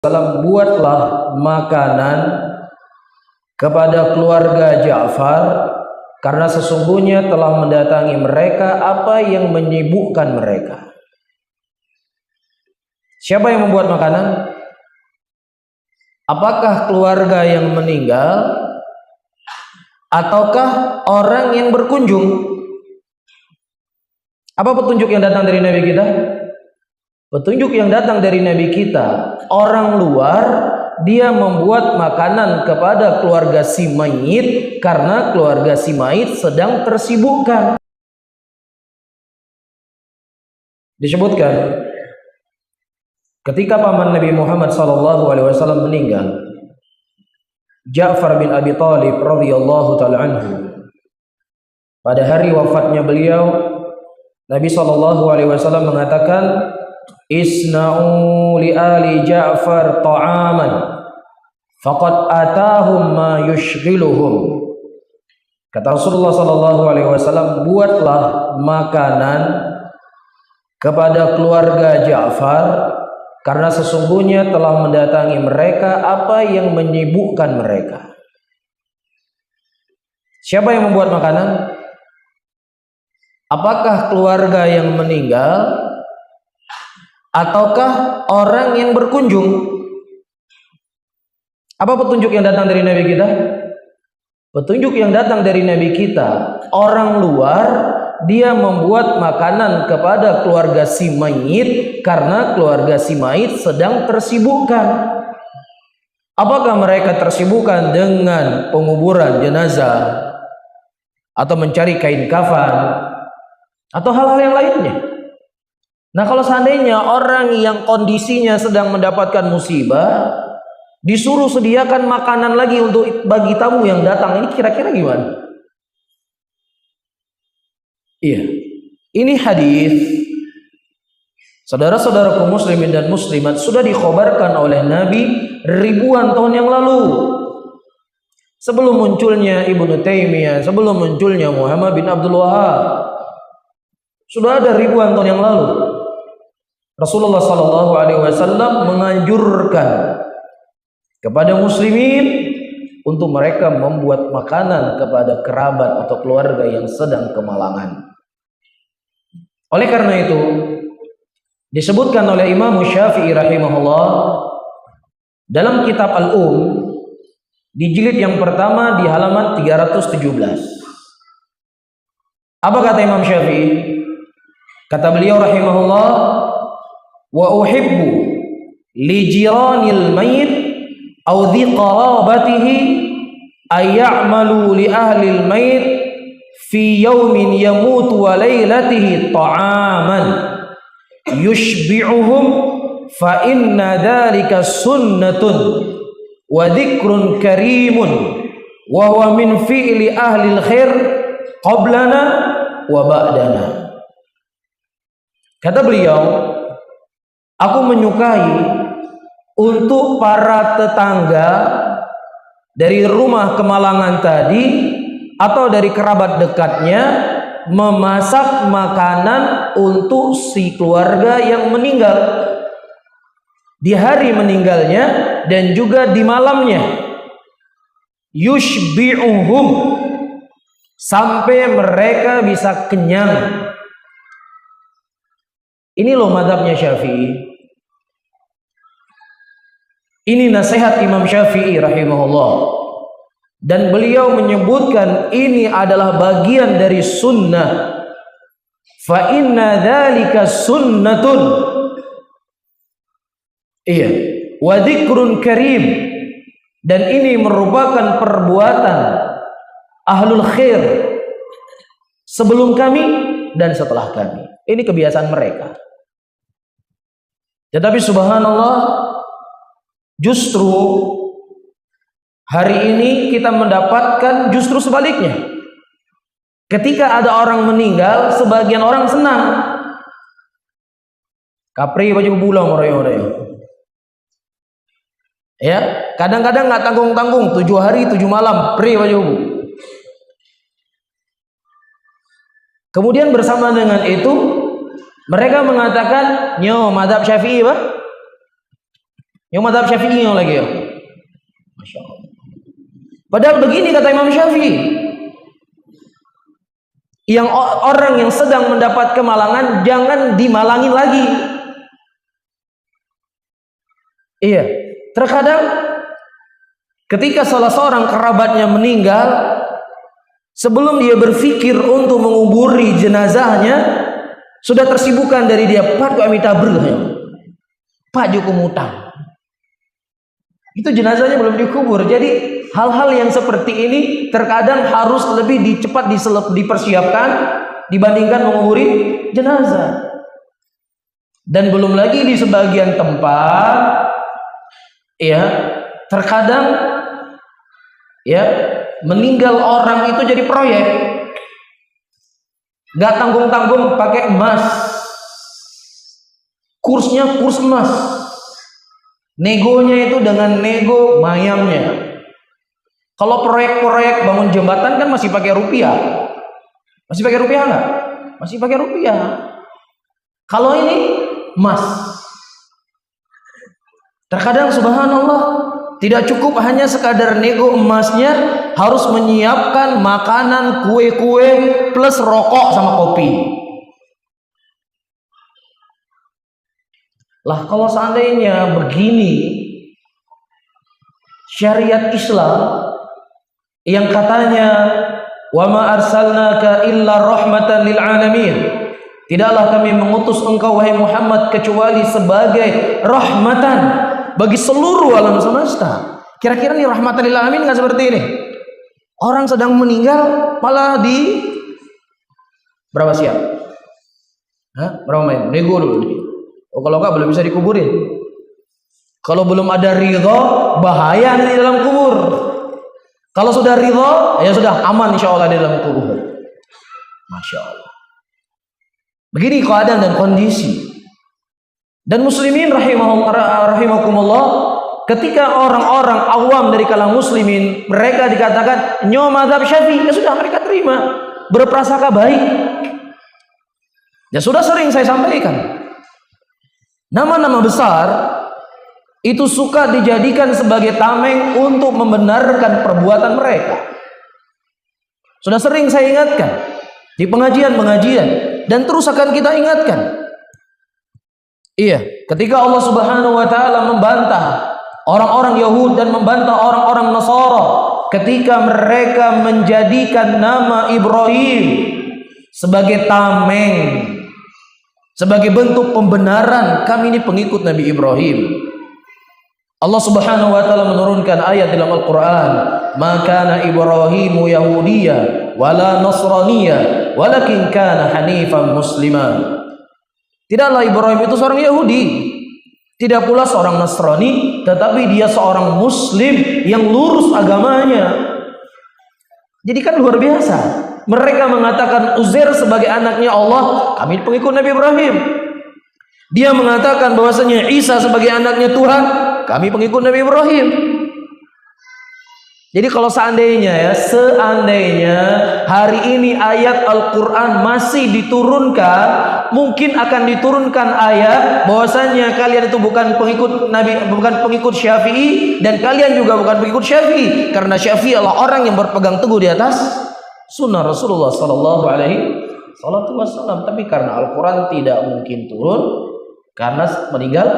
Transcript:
SAW, buatlah makanan kepada keluarga Ja'far, karena sesungguhnya telah mendatangi mereka apa yang menyibukkan mereka. Siapa yang membuat makanan? Apakah keluarga yang meninggal ataukah orang yang berkunjung? Apa petunjuk yang datang dari Nabi kita? Petunjuk yang datang dari Nabi kita, orang luar, dia membuat makanan kepada keluarga si mayit karena keluarga si mayit sedang tersibukkan. Disebutkan ketika paman Nabi Muhammad SAW meninggal, Ja'far bin Abi Thalib radhiyallahu ta'ala anhu, pada hari wafatnya beliau, Nabi SAW mengatakan, isna'u li ali Ja'far ta'aman faqad atahum ma yushghiluhum. Kata Rasulullah SAW, buatlah makanan kepada keluarga Ja'far, karena sesungguhnya telah mendatangi mereka apa yang menyibukkan mereka. Siapa yang membuat makanan? Apakah keluarga yang meninggal ataukah orang yang berkunjung? Apa petunjuk yang datang dari Nabi kita? Petunjuk yang datang dari Nabi kita, orang luar, dia membuat makanan kepada keluarga si mayit karena keluarga si mayit sedang tersibukkan. Apakah mereka tersibukkan dengan penguburan jenazah atau mencari kain kafan atau hal-hal yang lainnya? Nah, kalau seandainya orang yang kondisinya sedang mendapatkan musibah disuruh sediakan makanan lagi untuk bagi tamu yang datang, ini kira-kira gimana? Iya, ini hadis, saudara-saudaraku muslimin dan muslimat, sudah dikhabarkan oleh Nabi ribuan tahun yang lalu. Sebelum munculnya Ibnu Taimiyah, sebelum munculnya Muhammad bin Abdul Wahab, sudah ada ribuan tahun yang lalu. Rasulullah SAW menganjurkan kepada muslimin untuk mereka membuat makanan kepada kerabat atau keluarga yang sedang kemalangan. Oleh karena itu, disebutkan oleh Imam Syafi'i rahimahullah dalam kitab Al-Um di jilid yang pertama di halaman 317. Apa kata Imam Syafi'i? Kata beliau rahimahullah, wa uhibbu li jiranil mayyit aw dhi qarabatihi ay ya'malu li ahli al mayyit fi yawmin yamutu wa laylatihi ta'aman yushbi'uhum fa inna dhalika sunnatun wa dhikrun karimun wa huwa min fi'li ahli al khair qablana wa ba'dana. Kata beliau, aku menyukai untuk para tetangga dari rumah kemalangan tadi atau dari kerabat dekatnya memasak makanan untuk si keluarga yang meninggal di hari meninggalnya dan juga di malamnya. Yushbi'uhum, sampai mereka bisa kenyang. Ini loh mazhabnya Syafi'i. Ini nasihat Imam Syafi'i rahimahullah. Dan beliau menyebutkan ini adalah bagian dari sunnah. Fa inna dzalika sunnatun. Iya, wa dzikrun karim. Dan ini merupakan perbuatan ahlul khair sebelum kami dan setelah kami. Ini kebiasaan mereka. Tetapi subhanallah, justru hari ini kita mendapatkan justru sebaliknya. Ketika ada orang meninggal, sebagian orang senang. Kapri baju bulang orang-orang. Ya, kadang-kadang nggak tanggung-tanggung, 7 hari 7 malam pri baju. Kemudian bersama dengan itu mereka mengatakan, nyo mazhab Syafi'i, Pak. Yang mazhab Syafi'i lagi ya. Masya Allah. Padahal begini kata Imam Syafi'i, yang orang yang sedang mendapat kemalangan jangan dimalangin lagi. Iya, terkadang ketika salah seorang kerabatnya meninggal, sebelum dia berpikir untuk menguburi jenazahnya, sudah tersibukkan dari dia, Pak Amitabr, Pak Joko Mutang. Itu jenazahnya belum dikubur. Jadi hal-hal yang seperti ini terkadang harus lebih cepat dipersiapkan dibandingkan menguburi jenazah. Dan belum lagi di sebagian tempat, ya, terkadang ya meninggal orang itu jadi proyek. Gak tanggung-tanggung pakai emas. Kursnya kurs emas. Negonya itu dengan nego mayamnya. Kalau proyek-proyek bangun jembatan kan masih pakai rupiah. Masih pakai rupiah nggak? Masih pakai rupiah. Kalau ini emas. Terkadang subhanallah tidak cukup hanya sekadar nego emasnya, harus menyiapkan makanan, kue-kue plus rokok sama kopi. Lah kalau seandainya begini syariat Islam yang katanya wa ma arsalnaka illa rahmatan lil alamin, tidaklah kami mengutus engkau wahai Muhammad kecuali sebagai rahmatan bagi seluruh alam semesta. Kira-kira nih rahmatan lil alamin enggak seperti ini? Orang sedang meninggal malah di berapa siap? Hah? Berapa main? Nego dulu nih. Oh, kalau enggak belum bisa dikuburin. Kalau belum ada ridho, bahaya di dalam kubur. Kalau sudah ridho, ya sudah aman insya Allah di dalam kubur. Masya Allah. Begini keadaan dan kondisi. Dan muslimin rahimakumullah, ketika orang-orang awam dari kalangan muslimin, mereka dikatakan nyo mazhab Syafi'i, ya sudah mereka terima, berprasangka baik. Ya sudah sering saya sampaikan. Nama-nama besar itu suka dijadikan sebagai tameng untuk membenarkan perbuatan mereka. Sudah sering saya ingatkan di pengajian-pengajian dan terus akan kita ingatkan. Iya, ketika Allah Subhanahu wa taala membantah orang-orang Yahudi dan membantah orang-orang Nasara ketika mereka menjadikan nama Ibrahim sebagai tameng, sebagai bentuk pembenaran kami ini pengikut Nabi Ibrahim. Allah Subhanahu wa taala menurunkan ayat dalam Al-Qur'an, "Ma kana Ibrahimu Yahudiyya wala Nasraniyya, walakin kana hanifan musliman." Tidaklah Ibrahim itu seorang Yahudi, tidak pula seorang Nasrani, tetapi dia seorang muslim yang lurus agamanya. Jadi kan luar biasa. Mereka mengatakan Uzair sebagai anaknya Allah, kami pengikut Nabi Ibrahim. Dia mengatakan bahwasanya Isa sebagai anaknya Tuhan, kami pengikut Nabi Ibrahim. Jadi kalau seandainya hari ini ayat Al-Quran masih diturunkan, mungkin akan diturunkan ayat bahwasanya kalian itu bukan pengikut Nabi, bukan pengikut Syafi'i, dan kalian juga bukan pengikut Syafi'i, karena Syafi'i adalah orang yang berpegang teguh di atas sunnah Rasulullah Sallallahu Alaihi Wasallam. Tapi karena Al-Quran tidak mungkin turun karena meninggal